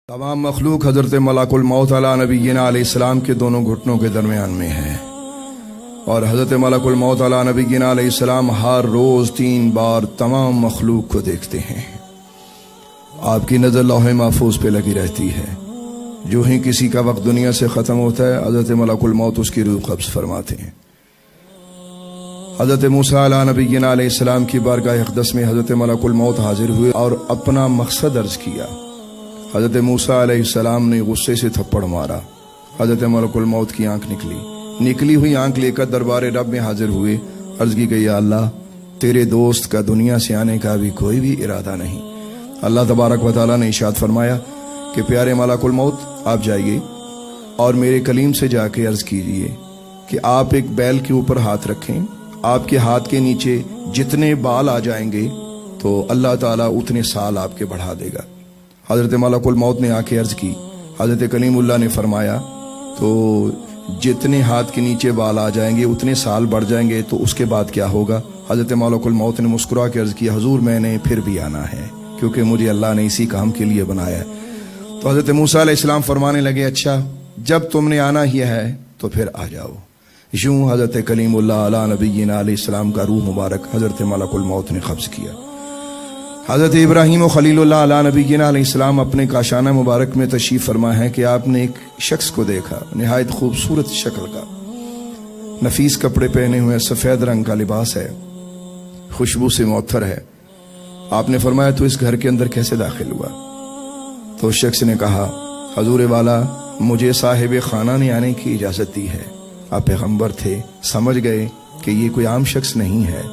तमाम मखलूक हज़रत मलाकुल मौत अला नबीना अलैहिस्सलाम के दोनों घुटनों के दरमियान में है और हज़रत मलाकुल मौत अला नबीना अलैहिस्सलाम हर रोज़ 3 बार तमाम मखलूक को देखते हैं। आपकी नज़र लौहे महफूज पे लगी रहती है। जो ही किसी का वक्त दुनिया से ख़त्म होता है हज़रत मलाकुल मौत उसकी रूह कब्ज़ फरमाते हैं। हज़रत मूसा अला नबीना अलैहिस्सलाम की बारगाह अक़दस में हज़रत मलाकुल मौत हाजिर हुए और अपना मकसद अर्ज़ किया। हज़रत मूसा अलैहिस्सलाम ने गुस्से से थप्पड़ मारा। हज़रत मलकुल मौत की आंख निकली हुई आंख लेकर दरबार रब में हाजिर हुए। अर्ज़ की गई, या अल्लाह, तेरे दोस्त का दुनिया से आने का भी कोई भी इरादा नहीं। अल्लाह तबारक व तआला ने इरशाद फरमाया कि प्यारे मलकुल मौत, आप जाइए और मेरे कलीम से जाके अर्ज़ कीजिए कि आप एक बैल के ऊपर हाथ रखें। आपके हाथ के नीचे जितने बाल आ जाएंगे तो अल्लाह ताला उतने साल आपके बढ़ा देगा। हज़रत मलकुल मौत ने आके अर्ज़ की। हज़रत कलीमुल्लाह ने फरमाया, तो जितने हाथ के नीचे बाल आ जाएंगे उतने साल बढ़ जाएंगे, तो उसके बाद क्या होगा? हज़रत मलकुल मौत ने मुस्कुरा के अर्ज़ किया, हुजूर मैंने फिर भी आना है क्योंकि मुझे अल्लाह ने इसी काम के लिए बनाया है। तो हज़रत मूसा अलैहिस्सलाम फरमाने लगे, अच्छा जब तुमने आना ही है तो फिर आ जाओ। यूं हज़रत कलीमुल्लाह अला नबीना अलैहिस्सलाम का रूह मुबारक हज़रत मलकुल मौत ने कब्ज़ किया। हज़रत इब्राहीम और खलीलुल्लाह अला नबीना अलैहिस्सलाम अपने काशाना मुबारक में तशरीफ़ फरमा है कि आपने एक शख्स को देखा, निहायत खूबसूरत शक्ल का, नफीस कपड़े पहने हुए, सफ़ेद रंग का लिबास है, खुशबू से मुअत्तर है। आपने फरमाया, तो इस घर के अंदर कैसे दाखिल हुआ? तो उस शख्स ने कहा, हजूर वाला, मुझे साहिब खाना ने आने की इजाज़त दी है। आप पैगम्बर थे, समझ गए कि ये कोई आम शख्स नहीं है,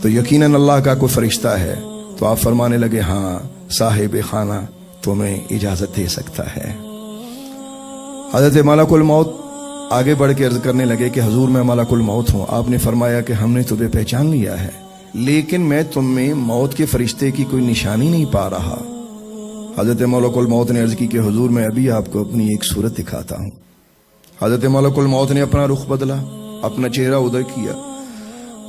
तो यकीनन अल्लाह का कोई फरिश्ता है। तो आप फरमाने लगे, हाँ, साहिब खाना तुम्हें इजाजत दे सकता है। हज़रत मलकुल मौत आगे बढ़ के अर्ज करने लगे कि हुजूर मैं मलकुल मौत हूँ। आपने फरमाया कि हमने तुम्हें पहचान लिया है, लेकिन मैं तुम में मौत के फरिश्ते की कोई निशानी नहीं पा रहा। हज़रत मलकुल मौत ने अर्ज की कि हुजूर मैं अभी आपको अपनी एक सूरत दिखाता हूँ। हज़रत मलकुल मौत ने अपना रुख बदला, अपना चेहरा उधर किया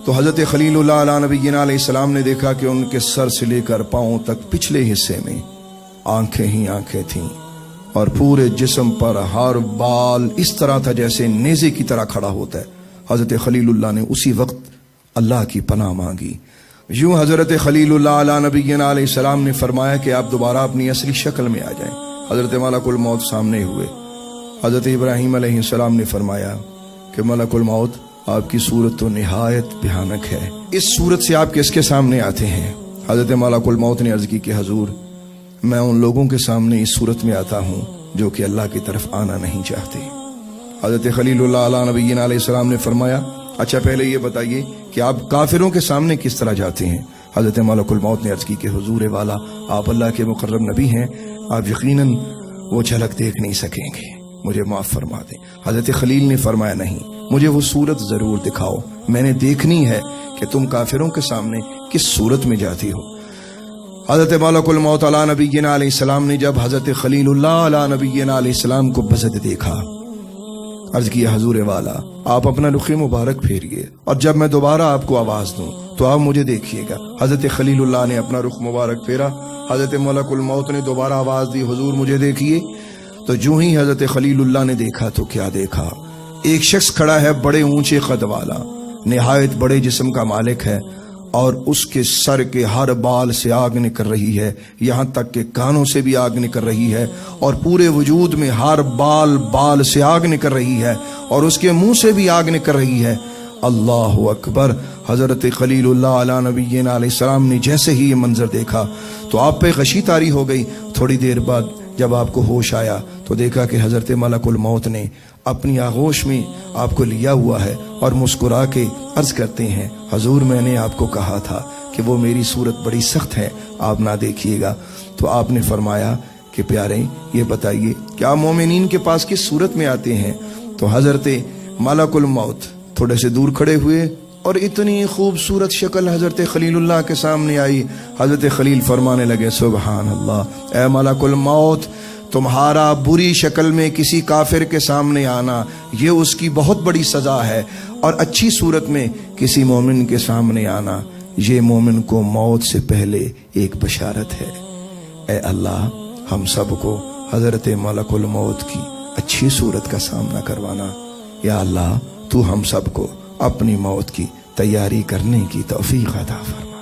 तो हज़रत खलीलुल्लाह अला नबीना अलैहिस्सलाम ने देखा कि उनके सर से लेकर पांव तक पिछले हिस्से में आंखें ही आंखें थीं और पूरे जिस्म पर हर बाल इस तरह था जैसे नेज़े की तरह खड़ा होता है। हज़रत खलीलुल्लाह ने उसी वक्त अल्लाह की पनाह मांगी। यूं हज़रत खलीलुल्लाह अला नबीना अलैहिस्सलाम ने फरमाया कि आप दोबारा अपनी असली शक्ल में आ जाएं। हज़रत मलकुल मौत सामने हुए। हज़रत इब्राहीम अलैहिस्सलाम ने फरमाया कि मलकुल मौत, आपकी सूरत तो निहायत भयानक है, इस सूरत से आप किसके सामने आते हैं? हज़रत मलकुल मौत ने अर्ज़ की कि हुजूर मैं उन लोगों के सामने इस सूरत में आता हूँ जो कि अल्लाह की तरफ आना नहीं चाहते। हज़रत खलीलुल्लाह अला नबीना अलैहिस्सलाम ने फरमाया, अच्छा पहले ये बताइए कि आप काफिरों के सामने किस तरह जाते हैं? हज़रत मलकुल मौत ने अर्ज़ की कि हुजूर वाला, आप अल्लाह के मुकर्रम नबी हैं, आप यकीनन वो झलक देख नहीं सकेंगे, मुझे माफ़ फरमा दें। हज़रत खलील ने फरमाया, नहीं, मुझे वो सूरत जरूर दिखाओ, मैंने देखनी है कि तुम काफिरों के सामने किस सूरत में जाती हो। हज़रत मलकुल मौत अला नबीना अलैहिस्सलाम ने जब हज़रत खलीलुल्लाह अला नबीना अलैहिस्सलाम को बज़द देखा, अर्ज़ किया, हुजूर वाला, आप अपना रुख़ मुबारक फेरिए और जब मैं दोबारा आपको आवाज़ दूं तो आप मुझे देखिएगा। हज़रत खलीलुल्लाह ने अपना रुख़ मुबारक फेरा। हज़रत मलकुल मौत ने दोबारा आवाज़ दी, हुजूर मुझे देखिए। तो जो ही हज़रत खलीलुल्लाह ने देखा तो क्या देखा? एक शख्स खड़ा है, बड़े ऊंचे कद वाला, निहायत बड़े जिस्म का मालिक है और उसके सर के हर बाल से आग निकल रही है, यहाँ तक के कानों से भी आग निकल रही है और पूरे वजूद में हर बाल से आग निकल रही है और उसके मुंह से भी आग निकल रही है। अल्लाहु अकबर। हज़रत खलीलुल्लाह अला नबीना अलैहिस्सलाम ने जैसे ही ये मंजर देखा तो आप पे गशी तारी हो गई। थोड़ी देर बाद जब आपको होश आया तो देखा कि हज़रत मलकुल मौत ने अपनी आगोश में आपको लिया हुआ है और मुस्कुरा के अर्ज करते हैं, हुजूर मैंने आपको कहा था कि वो मेरी सूरत बड़ी सख्त है, आप ना देखिएगा। तो आपने फरमाया कि प्यारे ये बताइए क्या मोमिनीन के पास किस सूरत में आते हैं? तो हज़रत मलकुल मौत थोड़े से दूर खड़े हुए और इतनी खूबसूरत शक्ल हज़रत खलीलुल्लाह के सामने आई। हज़रत खलील फरमाने लगे, सुबहान अल्लाह, ए मलकुल मौत, तुम्हारा बुरी शक्ल में किसी काफिर के सामने आना ये उसकी बहुत बड़ी सजा है और अच्छी सूरत में किसी मोमिन के सामने आना ये मोमिन को मौत से पहले एक बशारत है। ए अल्लाह, हम सबको حضرت ملک الموت کی اچھی صورت کا سامنا کروانا۔ یا اللہ تو ہم سب کو اپنی موت کی تیاری کرنے کی توفیق عطا فرما۔